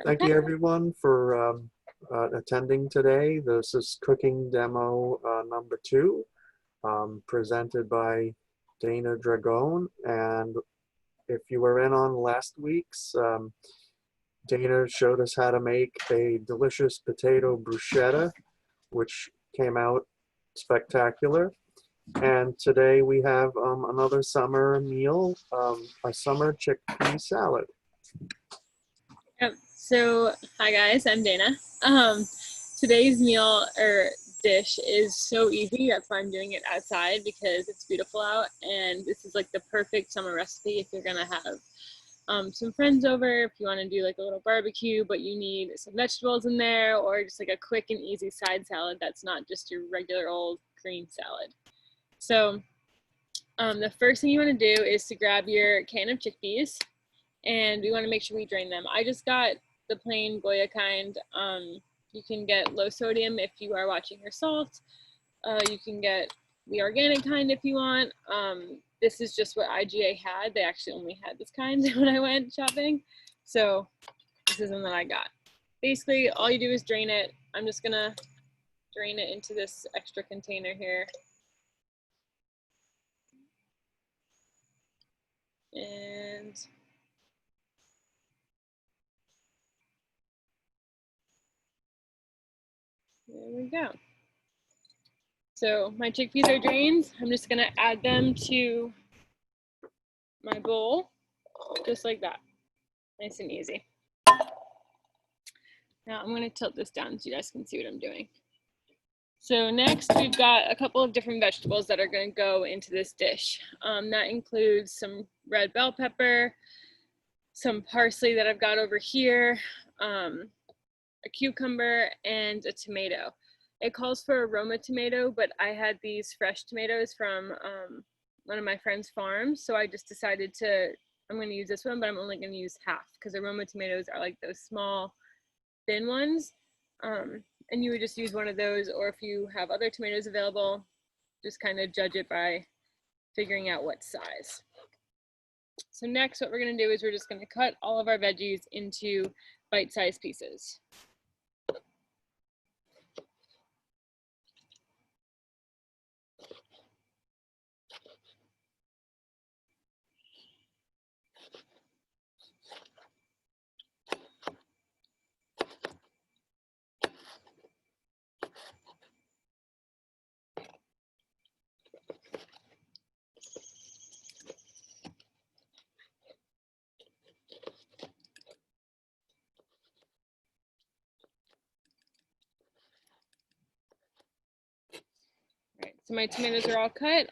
Thank you everyone for attending today. This is cooking demo number 2, presented by Dana Dragone. And if you were in on last week's, Dana showed us how to make a delicious potato bruschetta, which came out spectacular. And today we have another summer meal, a summer chickpea salad. Yep. So, hi guys, I'm Dana. Today's meal or dish is so easy. That's why I'm doing it outside, because it's beautiful out, and this is like the perfect summer recipe if you're gonna have some friends over, if you want to do like a little barbecue, but you need some vegetables in there, or just like a quick and easy side salad that's not just your regular old green salad. So the first thing you want to do is to grab your can of chickpeas, and we want to make sure we drain them. I just got the plain Goya kind. You can get low sodium if you are watching your salt. You can get the organic kind if you want. This is just what IGA had. They actually only had this kind when I went shopping. So this is one that I got. Basically, all you do is drain it. I'm just gonna drain it into this extra container here. And there we go. So my chickpeas are drained. I'm just gonna add them to my bowl, just like that. Nice and easy. Now I'm gonna tilt this down so you guys can see what I'm doing. So next we've got a couple of different vegetables that are gonna go into this dish. That includes some red bell pepper, some parsley that I've got over here, a cucumber, and a tomato. It calls for aroma tomato, but I had these fresh tomatoes from one of my friend's farms, so I just decided I'm going to use this one, but I'm only going to use half, because aroma tomatoes are like those small, thin ones, and you would just use one of those, or if you have other tomatoes available, just kind of judge it by figuring out what size. So next, what we're going to do is we're just going to cut all of our veggies into bite-sized pieces. Right, so my tomatoes are all cut.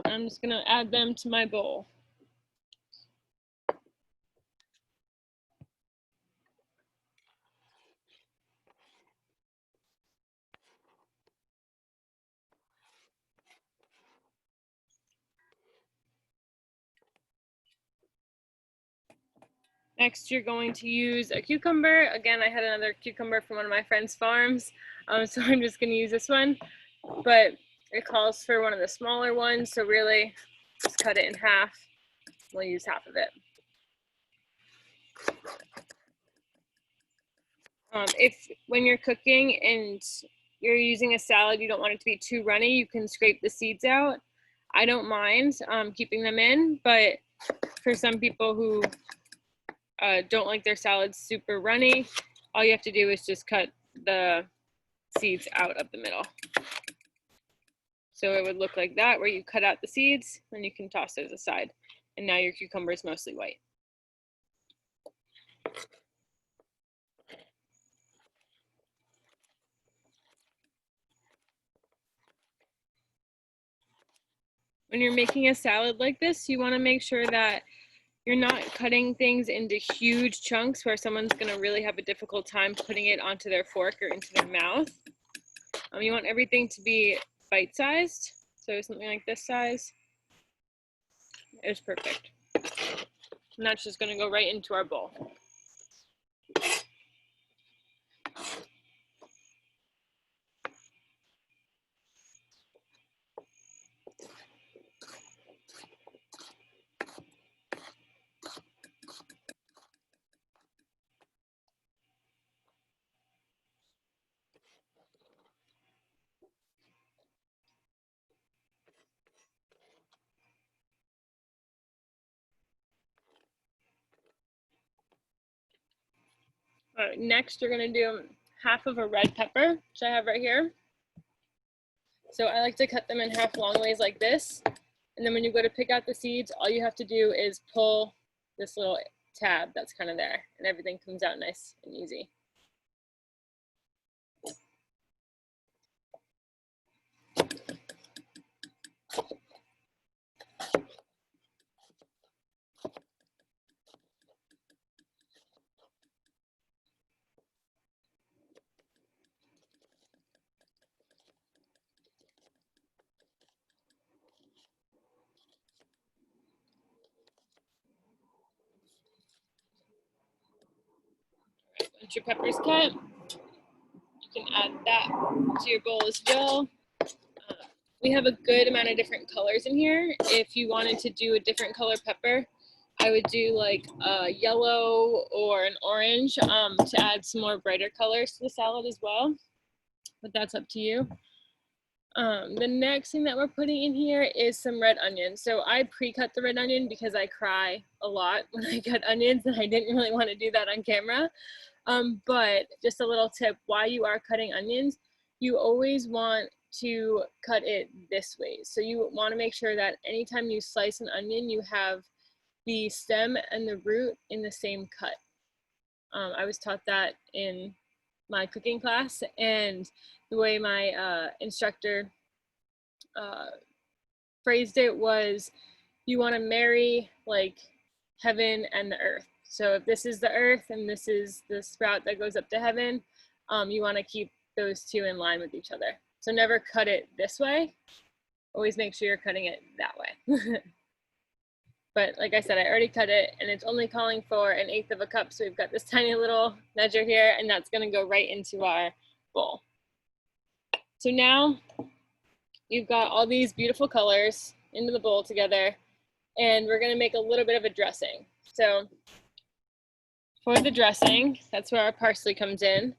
I'm just gonna add them to my bowl. Next, you're going to use a cucumber. Again, I had another cucumber from one of my friend's farms, so I'm just gonna use this one, but it calls for one of the smaller ones, so really just cut it in half. We'll use half of it. If when you're cooking and you're using a salad, you don't want it to be too runny, you can scrape the seeds out. I don't mind keeping them in, but for some people who don't like their salads super runny, all you have to do is just cut the seeds out of the middle. So it would look like that, where you cut out the seeds, then you can toss those aside. And now your cucumber is mostly white. When you're making a salad like this, you want to make sure that you're not cutting things into huge chunks where someone's going to really have a difficult time putting it onto their fork or into their mouth. You want everything to be bite-sized, so something like this size is perfect. And that's just going to go right into our bowl. All right, next you're gonna do half of a red pepper, which I have right here. So I like to cut them in half long ways like this. And then when you go to pick out the seeds, all you have to do is pull this little tab that's kind of there, and everything comes out nice and easy. Once your pepper's cut, you can add that to your bowl as well. We have a good amount of different colors in here. If you wanted to do a different color pepper, I would do like a yellow or an orange to add some more brighter colors to the salad as well, but that's up to you. The next thing that we're putting in here is some red onion. So I pre-cut the red onion because I cry a lot when I cut onions, and I didn't really want to do that on camera. But just a little tip, while you are cutting onions, you always want to cut it this way. So you want to make sure that anytime you slice an onion, you have the stem and the root in the same cut. I was taught that in my cooking class, and the way my instructor phrased it was, you want to marry like heaven and the earth. So if this is the earth and this is the sprout that goes up to heaven, you want to keep those two in line with each other. So never cut it this way. Always make sure you're cutting it that way. But like I said, I already cut it, and it's only calling for 1/8 of a cup. So we've got this tiny little measure here, and that's going to go right into our bowl. So now you've got all these beautiful colors into the bowl together, and we're going to make a little bit of a dressing. So for the dressing, that's where our parsley comes in.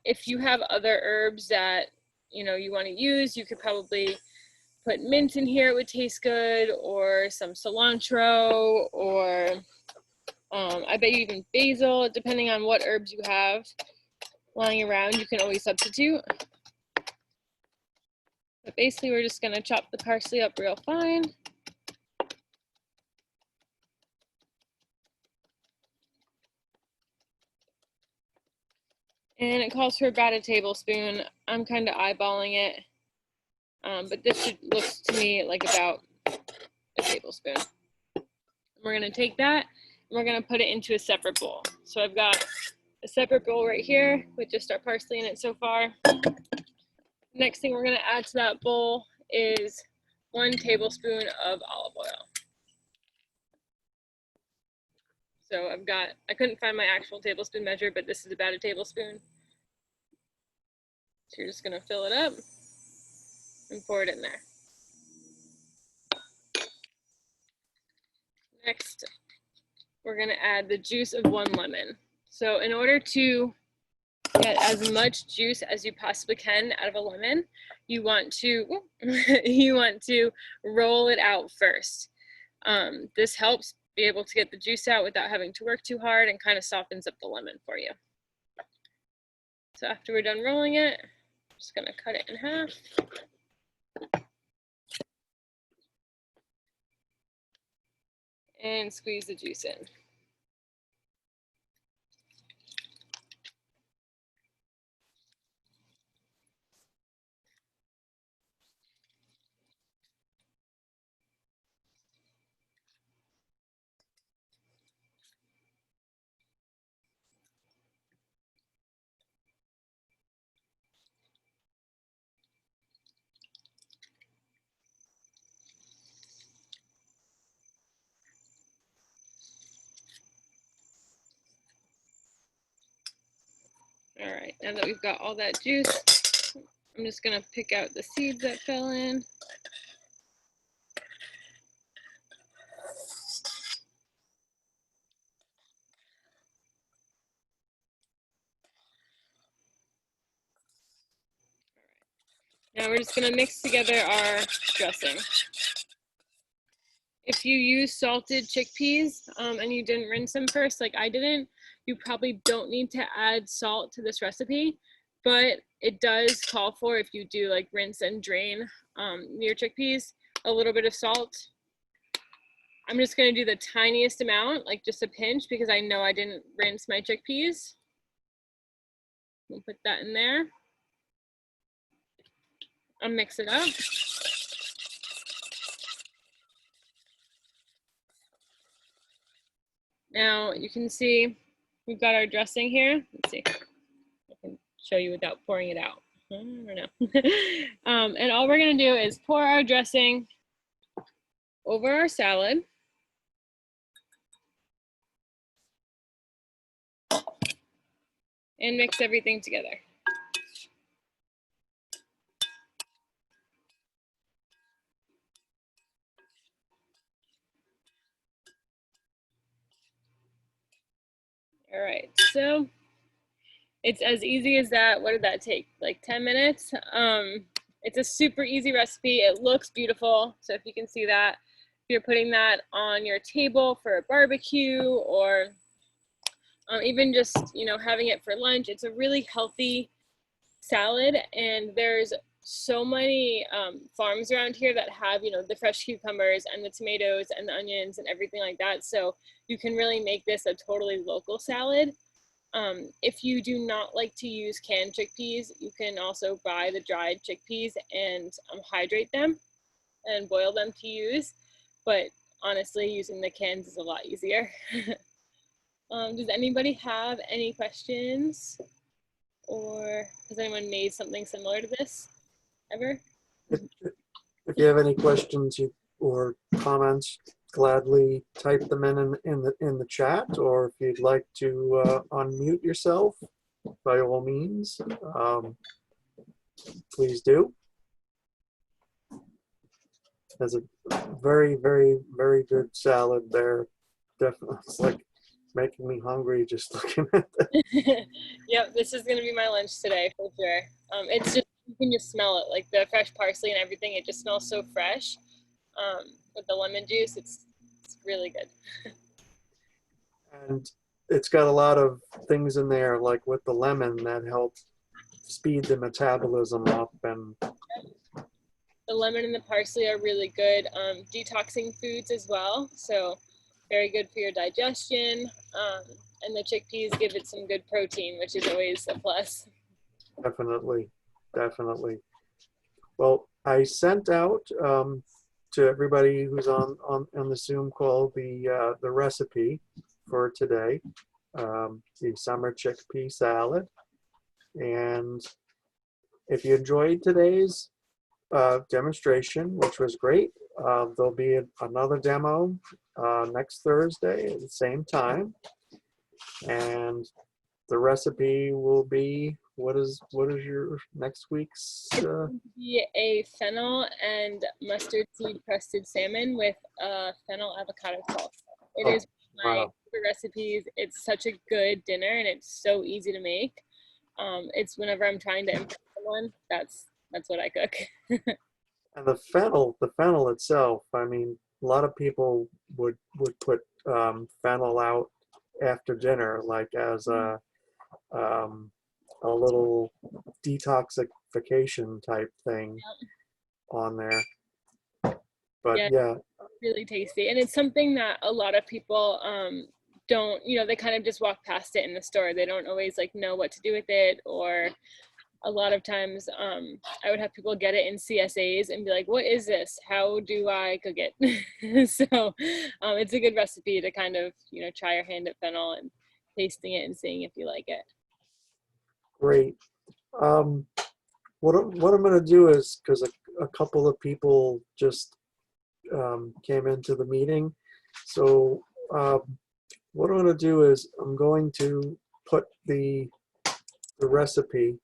If you have other herbs that you want to use, you could probably put mint in here, it would taste good, or some cilantro, or I bet you even basil, depending on what herbs you have lying around, you can always substitute. But basically we're just gonna chop the parsley up real fine. And it calls for about a tablespoon. I'm kind of eyeballing it, but this should look to me like about a tablespoon. We're gonna take that and we're gonna put it into a separate bowl. So I've got a separate bowl right here with just our parsley in it so far. Next thing we're gonna add to that bowl is 1 tablespoon of olive oil. So I couldn't find my actual tablespoon measure, but this is about a tablespoon. So you're just gonna fill it up and pour it in there. Next, we're gonna add the juice of 1 lemon. So in order to get as much juice as you possibly can out of a lemon, you want to roll it out first. This helps be able to get the juice out without having to work too hard, and kind of softens up the lemon for you. So after we're done rolling it, I'm just gonna cut it in half. And squeeze the juice in. All right, now that we've got all that juice, I'm just gonna pick out the seeds that fell in. Now we're just gonna mix together our dressing. If you use salted chickpeas and you didn't rinse them first, like I didn't, you probably don't need to add salt to this recipe, but it does call for, if you do like rinse and drain your chickpeas, a little bit of salt. I'm just gonna do the tiniest amount, like just a pinch, because I know I didn't rinse my chickpeas. We'll put that in there. I'll mix it up. Now you can see we've got our dressing here. Let's see, I can show you without pouring it out. I don't know. And all we're gonna do is pour our dressing over our salad. And mix everything together. All right, so it's as easy as that. What did that take? Like 10 minutes? It's a super easy recipe. It looks beautiful. So if you can see that, if you're putting that on your table for a barbecue or even just, you know, having it for lunch, it's a really healthy salad. And there's so many farms around here that have, you know, the fresh cucumbers and the tomatoes and the onions and everything like that. So you can really make this a totally local salad. If you do not like to use canned chickpeas, you can also buy the dried chickpeas and hydrate them and boil them to use. But honestly, using the cans is a lot easier. Does anybody have any questions? Or has anyone made something similar to this ever? If you have any questions or comments, gladly type them in the chat, or if you'd like to unmute yourself, by all means, please do. There's a very, very, very good salad there. Definitely, it's like making me hungry just looking at it. Yep, this is gonna be my lunch today for sure. It's just, you can just smell it, like the fresh parsley and everything. It just smells so fresh. With the lemon juice, it's really good. And it's got a lot of things in there, like with the lemon, that help speed the metabolism up. And the lemon and the parsley are really good detoxing foods as well. So very good for your digestion. And the chickpeas give it some good protein, which is always a plus. Definitely, definitely. Well, I sent out to everybody who's on the Zoom call the recipe for today, the summer chickpea salad. And if you enjoyed today's demonstration, which was great, there'll be another demo next Thursday at the same time. And the recipe will be, what is your next week's? Be a fennel and mustard seed crusted salmon with fennel avocado sauce. It is my favorite recipes. It's such a good dinner and it's so easy to make. It's whenever I'm trying to impress someone, that's what I cook. And the fennel itself, I mean, a lot of people would put fennel out after dinner, like as a little detoxification type thing on there. But yeah, really tasty. And it's something that a lot of people don't, you know, they kind of just walk past it in the store. They don't always like know what to do with it, or a lot of times I would have people get it in CSAs and be like, what is this? How do I cook it? So it's a good recipe to kind of, you know, try your hand at fennel and tasting it and seeing if you like it. Great. What I'm going to do is, because a couple of people just came into the meeting, so what I'm going to do is I'm going to put the recipe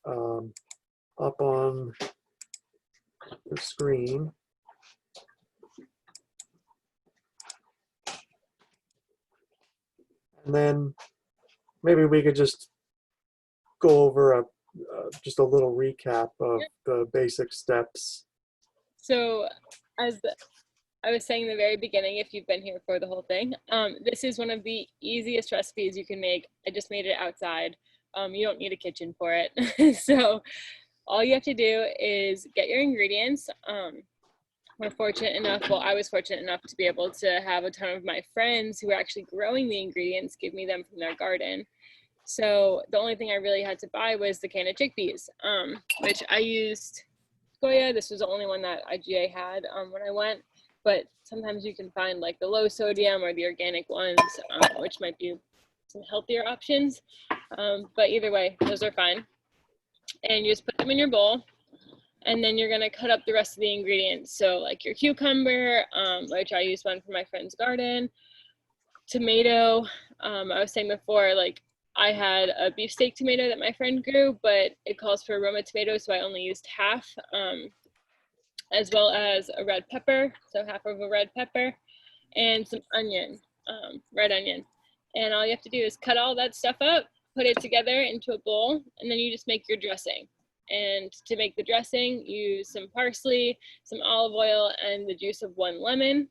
up on the screen. And then maybe we could just go over just a little recap of the basic steps. So as I was saying in the very beginning, if you've been here for the whole thing, this is one of the easiest recipes you can make. I just made it outside. You don't need a kitchen for it. So all you have to do is get your ingredients. We're fortunate enough, well, I was fortunate enough to be able to have a ton of my friends who are actually growing the ingredients give me them from their garden. So the only thing I really had to buy was the can of chickpeas, which I used Goya. This was the only one that IGA had when I went. But sometimes you can find like the low sodium or the organic ones, which might be some healthier options. But either way, those are fine. And you just put them in your bowl. And then you're gonna cut up the rest of the ingredients. So like your cucumber, which I used one from my friend's garden, tomato. I was saying before, like I had a beefsteak tomato that my friend grew, but it calls for aroma tomato, so I only used half. As well as a red pepper, so half of a red pepper, and some onion, red onion. And all you have to do is cut all that stuff up, put it together into a bowl, and then you just make your dressing. And to make the dressing, use some parsley, some olive oil, and the juice of 1 lemon,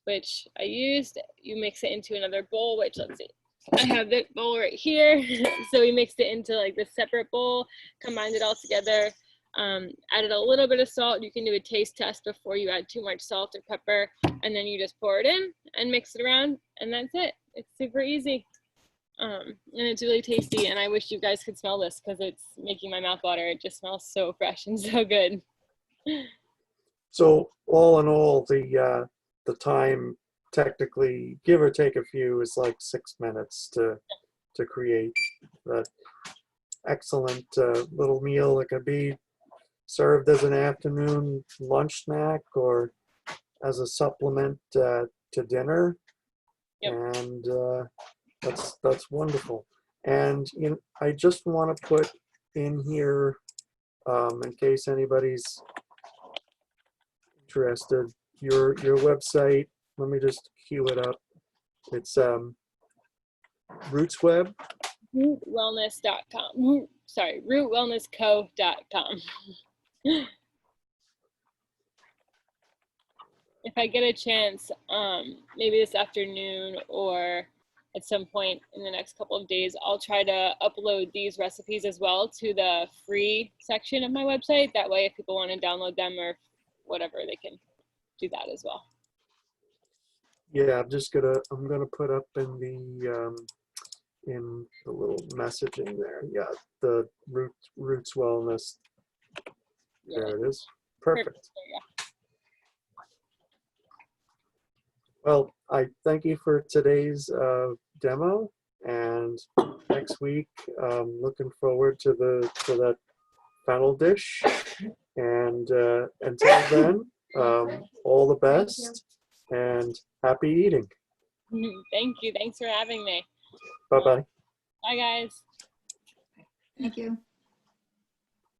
which I used. You mix it into another bowl, which, let's see, I have the bowl right here. So we mixed it into like the separate bowl, combined it all together. Added a little bit of salt. You can do a taste test before you add too much salt or pepper, and then you just pour it in and mix it around, and that's it. It's super easy, and it's really tasty, and I wish you guys could smell this because it's making my mouth water. It just smells so fresh and so good. So all in all, the time, technically, give or take a few, is like 6 minutes to create that excellent little meal that can be served as an afternoon lunch snack or as a supplement to dinner. Yep. And that's wonderful. And I just want to put in here, in case anybody's interested, your website. Let me just cue it up. It's RootsWeb. Rootwellness.com. Sorry, rootwellnessco.com. If I get a chance, maybe this afternoon or at some point in the next couple of days, I'll try to upload these recipes as well to the free section of my website. That way, if people want to download them or whatever, they can do that as well. Yeah, I'm gonna put up in the little messaging there. Yeah, the Roots Wellness. There it is. Perfect. Well, I thank you for today's demo, and next week, looking forward to that final dish. And until then, all the best and happy eating. Thank you. Thanks for having me. Bye-bye. Bye, guys. Thank you.